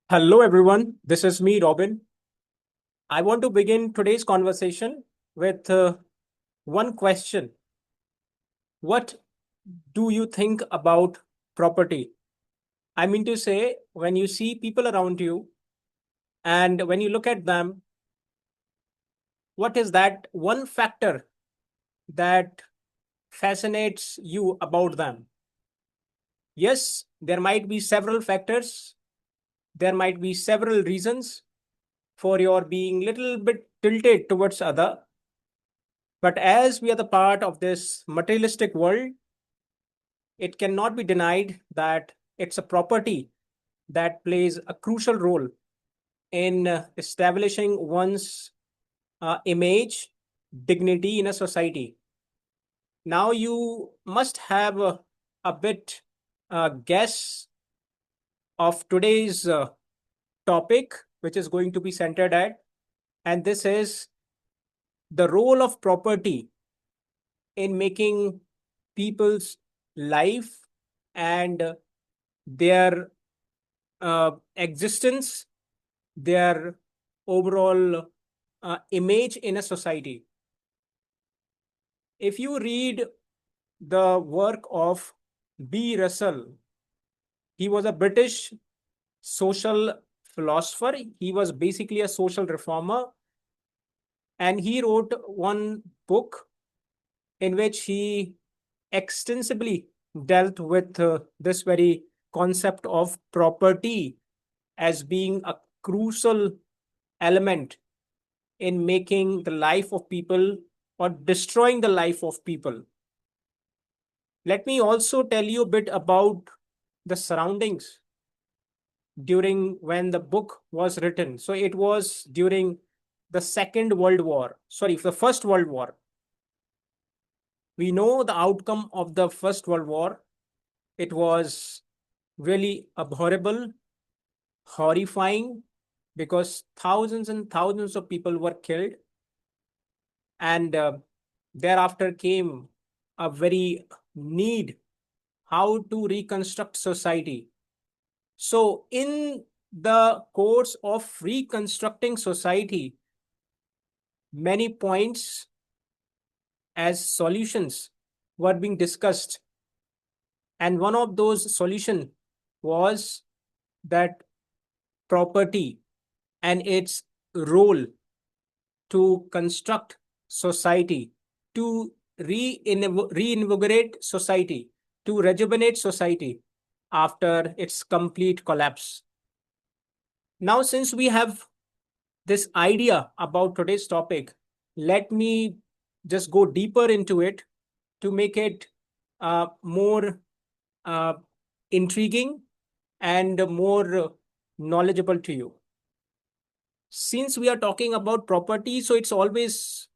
Hello, everyone. This is me, Robin. I want to begin today's conversation with one question. What do you think about property? I mean to say, when you see people around you and when you look at them, what is that one factor that fascinates you about them? Yes, there might be several factors, there might be several reasons for your being little bit tilted towards other. But as we are the part of this materialistic world, it cannot be denied that it's a property that plays a crucial role in establishing one's image, dignity in a society. Now, you must have a bit guess of today's topic, which is going to be centered at, and this is the role of property in making people's life and their existence, their overall image in a society. If you read the work of B. Russell, he was a British social philosopher. He was basically a social reformer, and he wrote one book in which he extensively dealt with this very concept of property as being a crucial element in making the life of people or destroying the life of people. Let me also tell you a bit about the surroundings during when the book was written. So it was during the Second World War, sorry, the First World War. We know the outcome of the First World War. It was really abhorrible, horrifying, because thousands and thousands of people were killed. And thereafter came a very need how to reconstruct society. So, in the course of reconstructing society, many points as solutions were being discussed. And one of those solutions was that property and its role to construct society, to reinvigorate society, to rejuvenate society after its complete collapse. Now, since we have this idea about today's topic, let me just go deeper into it to make it more uh, intriguing and more knowledgeable to you. Since we are talking about property, so it's always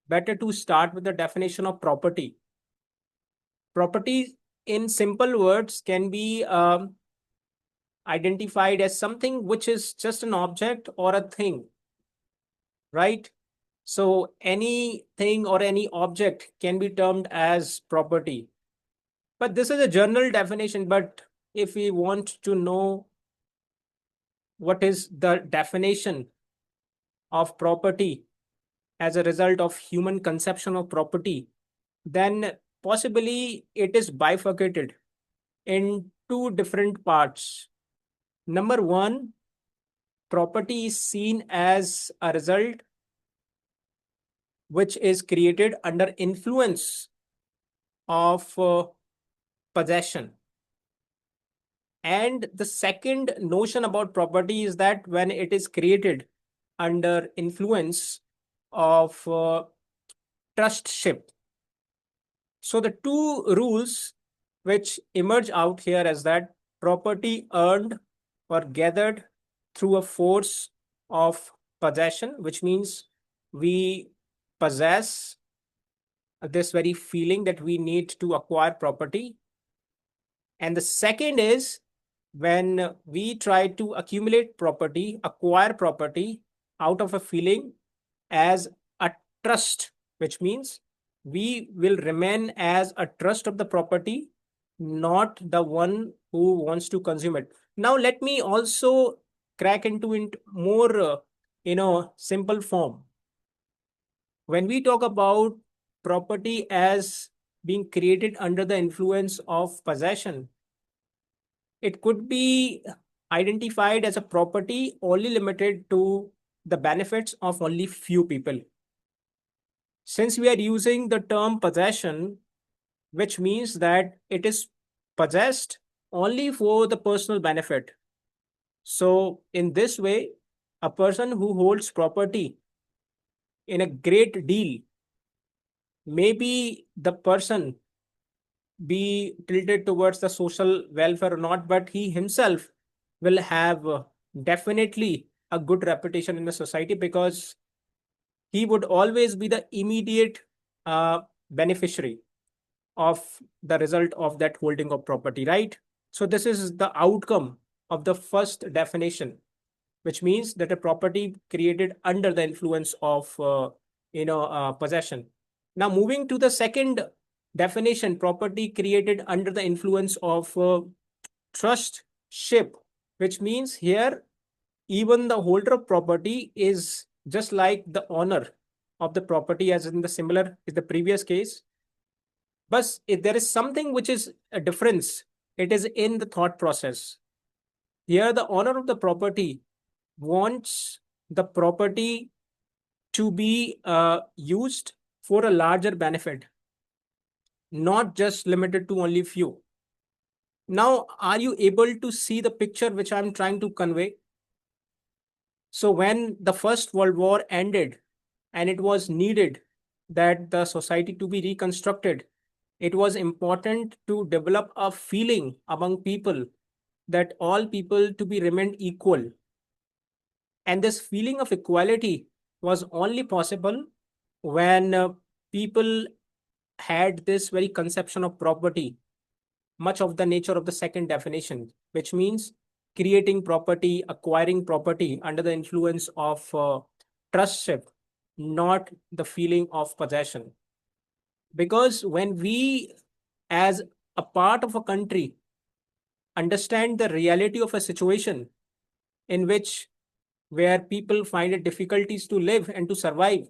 better to start with the definition of property. Property, in simple words, can be identified as something which is just an object or a thing, right? So anything or any object can be termed as property. But this is a general definition. But if we want to know what is the definition of property as a result of human conception of property, then possibly it is bifurcated in two different parts. Number one, property is seen as a result which is created under influence of possession. And the second notion about property is that when it is created under influence of trustship. So the two rules which emerge out here is that property earned or gathered through a force of possession, which means we possess this very feeling that we need to acquire property. And the second is when we try to accumulate property, acquire property out of a feeling as a trust, which means we will remain as a trust of the property, not the one who wants to consume it. Now let me also crack into it more, simple form. When we talk about property as being created under the influence of possession, it could be identified as a property only limited to the benefits of only few people. Since we are using the term possession, which means that it is possessed only for the personal benefit. So, in this way, a person who holds property in a great deal, maybe the person be tilted towards the social welfare or not, but he himself will have definitely a good reputation in the society, because he would always be the immediate beneficiary of the result of that holding of property, right? So this is the outcome of the first definition, which means that a property created under the influence of possession. Now moving to the second definition, property created under the influence of trustship, which means here even the holder of property is just like the owner of the property, as in the similar is the previous case. But if there is something which is a difference, it is in the thought process. Here, the owner of the property wants the property to be used for a larger benefit, not just limited to only few. Now, are you able to see the picture which I'm trying to convey? So, when the First World War ended and it was needed that the society to be reconstructed, it was important to develop a feeling among people that all people to be remained equal. And this feeling of equality was only possible when people had this very conception of property, much of the nature of the second definition, which means creating property, acquiring property under the influence of trustship, not the feeling of possession. Because when we, as a part of a country, understand the reality of a situation in which where people find it difficulties to live and to survive,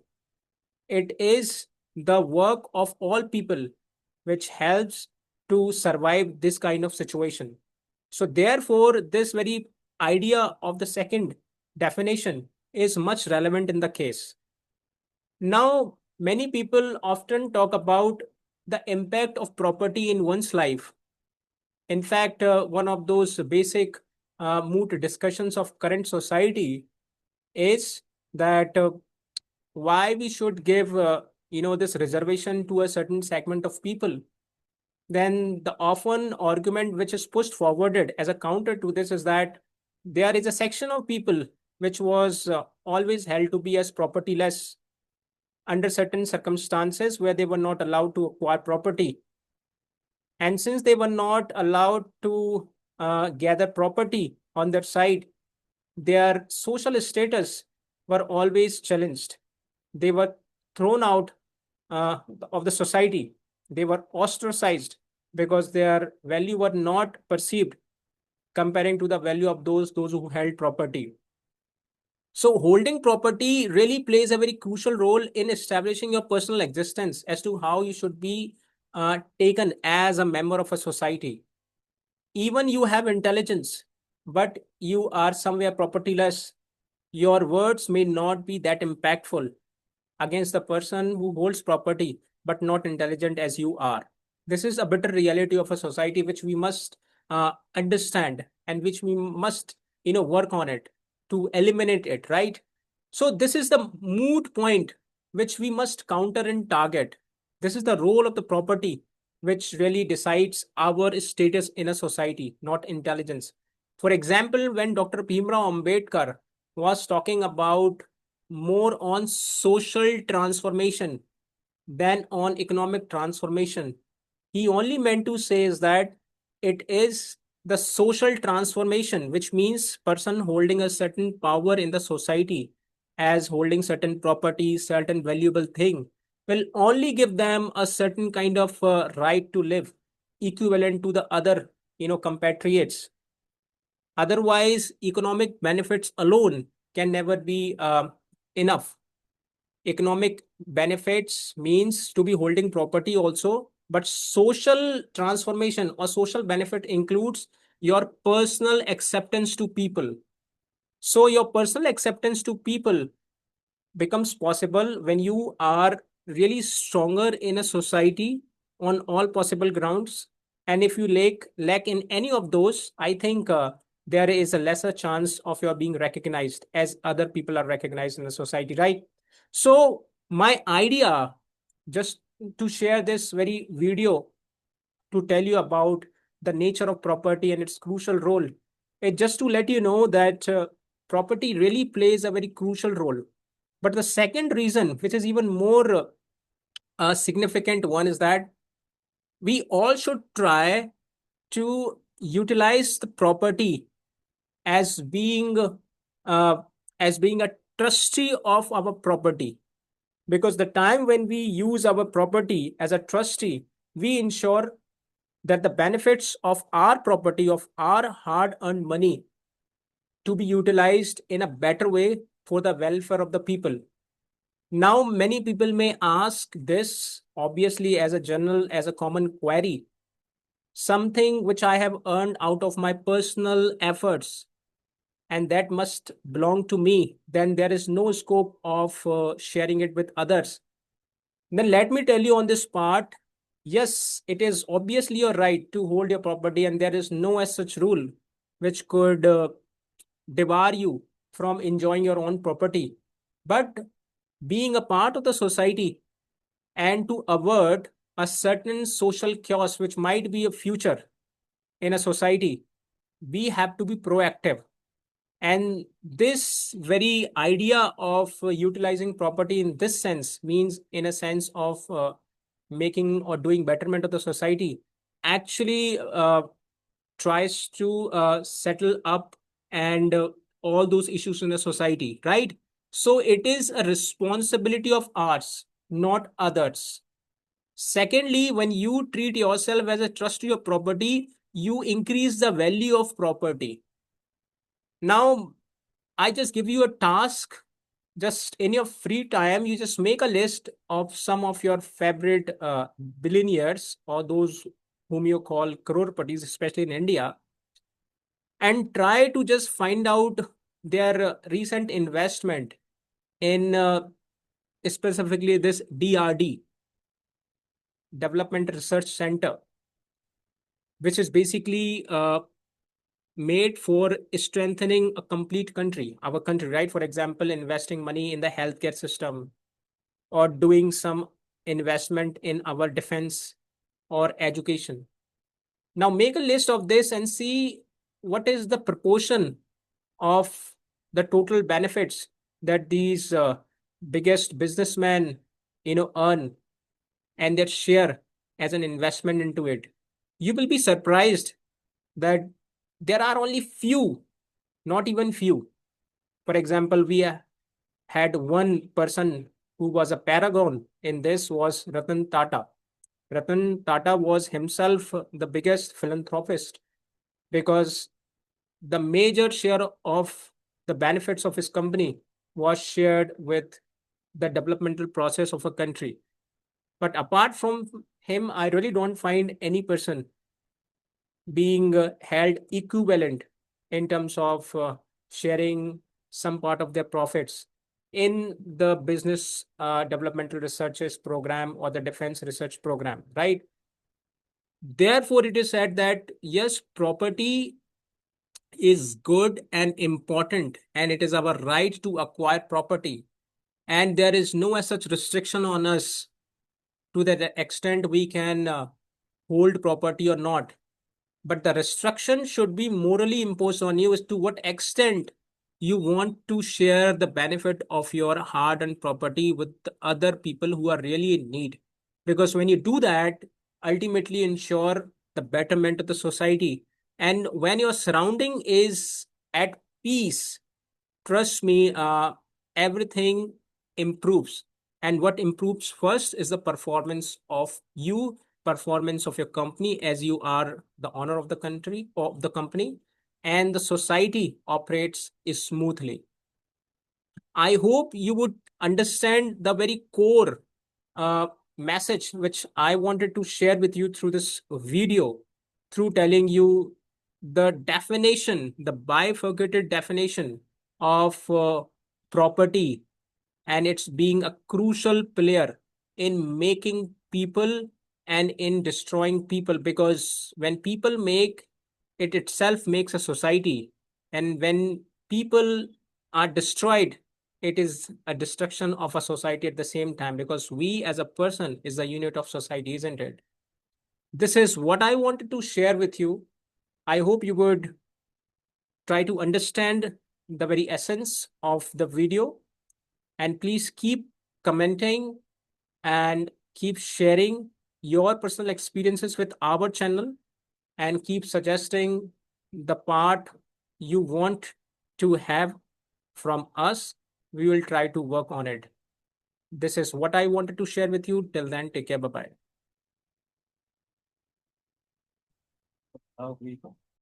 it is the work of all people which helps to survive this kind of situation. So therefore this very idea of the second definition is much relevant in the case. Now many people often talk about the impact of property in one's life. In fact, one of those basic moot discussions of current society is that why we should give this reservation to a certain segment of people. Then the often argument which is pushed forwarded as a counter to this is that there is a section of people which was always held to be as propertyless under certain circumstances where they were not allowed to acquire property. And since they were not allowed to gather property on their side, their social status were always challenged. They were thrown out of the society. They were ostracized because their value were not perceived comparing to the value of those who held property. So holding property really plays a very crucial role in establishing your personal existence as to how you should be taken as a member of a society. Even you have intelligence, but you are somewhere propertyless, your words may not be that impactful against the person who holds property but not intelligent as you are. This is a bitter reality of a society which we must understand, and which we must work on it to eliminate it, right? So this is the moot point which we must counter and target. This is the role of the property which really decides our status in a society, not intelligence. For example, when Dr. Bheem Rao Ambedkar was talking about more on social transformation than on economic transformation, he only meant to say is that it is the social transformation, which means person holding a certain power in the society as holding certain property, certain valuable thing, will only give them a certain kind of right to live equivalent to the other compatriots. Otherwise, economic benefits alone can never be enough. Economic benefits means to be holding property also, but social transformation or social benefit includes your personal acceptance to people. So your personal acceptance to people becomes possible when you are really stronger in a society on all possible grounds. And if you lack in any of those, I think there is a lesser chance of your being recognized as other people are recognized in the society, right? So my idea, just to share this very video to tell you about the nature of property and its crucial role, it just to let you know that property really plays a very crucial role. But the second reason, which is even more significant one, is that we all should try to utilize the property as being uh, as being a trustee of our property, because the time when we use our property as a trustee, we ensure that the benefits of our property, of our hard earned money, to be utilized in a better way for the welfare of the people. Now, many people may ask this obviously as a general, as a common query, something which I have earned out of my personal efforts and that must belong to me, then there is no scope of sharing it with others. Then let me tell you on this part, yes, it is obviously your right to hold your property, and there is no as such rule which could debar you from enjoying your own property. But being a part of the society and to avert a certain social chaos which might be a future in a society, we have to be proactive. And this very idea of utilizing property in this sense means, in a sense of making or doing betterment of the society, actually tries to settle up and all those issues in the society, right? So it is a responsibility of ours, not others. Secondly, when you treat yourself as a trust to your property, you increase the value of property. Now, I just give you a task. Just in your free time, you just make a list of some of your favorite billionaires or those whom you call crororepatis, especially in India, and try to just find out their recent investment in specifically this DRD, Development Research Center, which is basically made for strengthening a complete country, our country, right? For example, investing money in the healthcare system or doing some investment in our defense or education. Now, make a list of this and see what is the proportion of the total benefits that these biggest businessmen, earn and their share as an investment into it. You will be surprised that there are only few, not even few. For example, we had one person who was a paragon in this was Ratan Tata. Ratan Tata was himself the biggest philanthropist because the major share of the benefits of his company was shared with the developmental process of a country. But apart from him, I really don't find any person being held equivalent in terms of sharing some part of their profits in the business developmental researches program or the defense research program, right? Therefore, it is said that yes, property is good and important, and it is our right to acquire property. And there is no as such restriction on us to the extent we can hold property or not. But the restriction should be morally imposed on you as to what extent you want to share the benefit of your hard earned property with the other people who are really in need. Because when you do that, ultimately ensure the betterment of the society. And when your surrounding is at peace, trust me, everything improves. And what improves first is the performance of you, performance of your company, as you are the owner of the country, of the company, and the society operates smoothly. I hope you would understand the very core uh, message which I wanted to share with you through this video, through telling you the definition, the bifurcated definition of property, and it's being a crucial player in making people and in destroying people, because when people make it itself makes a society, and when people are destroyed, it is a destruction of a society at the same time, because we as a person is the unit of society, isn't it? This is what I wanted to share with you. I hope you would try to understand the very essence of the video, and please keep commenting and keep sharing your personal experiences with our channel, and keep suggesting the part you want to have from us. We will try to work on it. This is what I wanted to share with you. Till then, take care. Bye bye.